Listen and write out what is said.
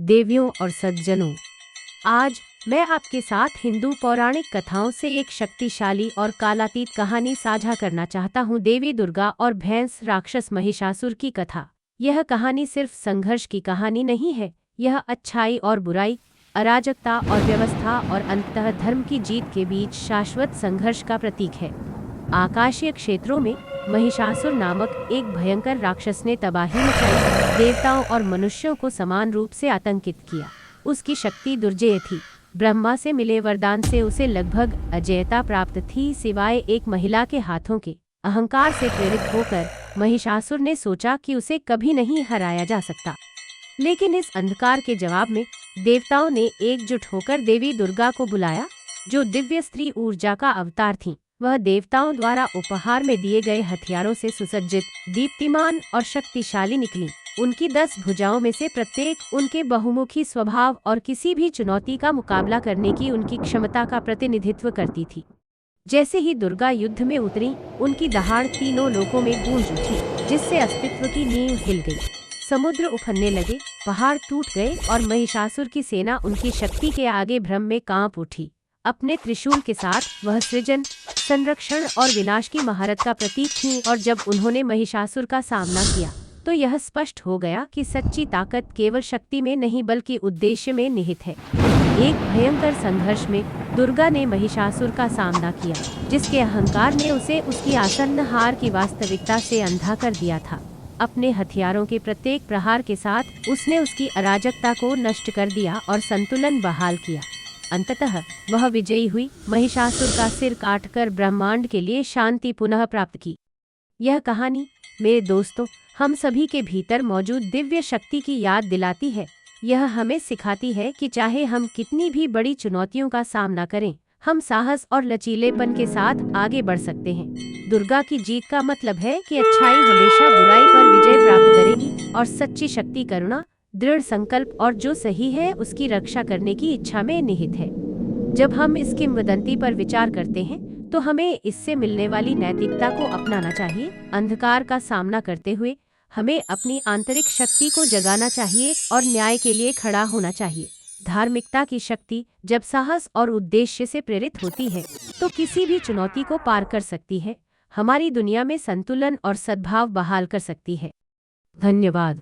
देवियों और सज्जनों, आज मैं आपके साथ हिंदू पौराणिक कथाओं से एक शक्तिशाली और कालातीत कहानी साझा करना चाहता हूँ। देवी दुर्गा और भैंस राक्षस महिषासुर की कथा। यह कहानी सिर्फ संघर्ष की कहानी नहीं है, यह अच्छाई और बुराई, अराजकता और व्यवस्था और अंततः धर्म की जीत के बीच शाश्वत संघर्ष का प्रतीक है। आकाशीय क्षेत्रों में महिषासुर नामक एक भयंकर राक्षस ने तबाही मचाई, देवताओं और मनुष्यों को समान रूप से आतंकित किया। उसकी शक्ति दुर्जेय थी। ब्रह्मा से मिले वरदान से उसे लगभग अजेयता प्राप्त थी। सिवाय एक महिला के हाथों के अहंकार से प्रेरित होकर महिषासुर ने सोचा कि उसे कभी नहीं हराया जा सकता। लेकिन इस अंधकार के जवाब में देवताओं ने एकजुट होकर देवी दुर्गा को बुलाया, जो दिव्य स्त्री ऊर्जा का अवतार थीं। वह देवताओं द्वारा उपहार में दिए गए हथियारों से सुसज्जित, दीप्तिमान और शक्तिशाली निकली। उनकी 10 भुजाओं में से प्रत्येक उनके बहुमुखी स्वभाव और किसी भी चुनौती का मुकाबला करने की उनकी क्षमता का प्रतिनिधित्व करती थी। जैसे ही दुर्गा युद्ध में उतरी, उनकी दहाड़ तीनों लोकों में गूंज उठी, जिससे अस्तित्व की नींव हिल गई। समुद्र उफनने लगे, पहाड़ टूट गए और महिषासुर की सेना उनकी शक्ति के आगे भ्रम में कांप उठी। अपने त्रिशूल के साथ वह सृजन, संरक्षण और विनाश की महारत का प्रतीक थी। और जब उन्होंने महिषासुर का सामना किया तो यह स्पष्ट हो गया कि सच्ची ताकत केवल शक्ति में नहीं बल्कि उद्देश्य में निहित है। एक भयंकर संघर्ष में दुर्गा ने महिषासुर का सामना किया, जिसके अहंकार ने उसे उसकी आसन्न हार की वास्तविकता से अंधा कर दिया था। अपने हथियारों के प्रत्येक प्रहार के साथ उसने उसकी अराजकता को नष्ट कर दिया और संतुलन बहाल किया। अंततः वह विजयी हुई, महिषासुर का सिर काटकर ब्रह्मांड के लिए शांति पुनः प्राप्त की। यह कहानी मेरे दोस्तों, हम सभी के भीतर मौजूद दिव्य शक्ति की याद दिलाती है। यह हमें सिखाती है कि चाहे हम कितनी भी बड़ी चुनौतियों का सामना करें, हम साहस और लचीलेपन के साथ आगे बढ़ सकते हैं। दुर्गा की जीत का मतलब है कि अच्छाई हमेशा बुराई पर विजय प्राप्त करेगी और सच्ची शक्ति करुणा, दृढ़ संकल्प और जो सही है उसकी रक्षा करने की इच्छा में निहित है। जब हम इस किंवदंती पर विचार करते हैं तो हमें इससे मिलने वाली नैतिकता को अपनाना चाहिए। अंधकार का सामना करते हुए हमें अपनी आंतरिक शक्ति को जगाना चाहिए और न्याय के लिए खड़ा होना चाहिए। धार्मिकता की शक्ति जब साहस और उद्देश्य से प्रेरित होती है तो किसी भी चुनौती को पार कर सकती है, हमारी दुनिया में संतुलन और सद्भाव बहाल कर सकती है। धन्यवाद।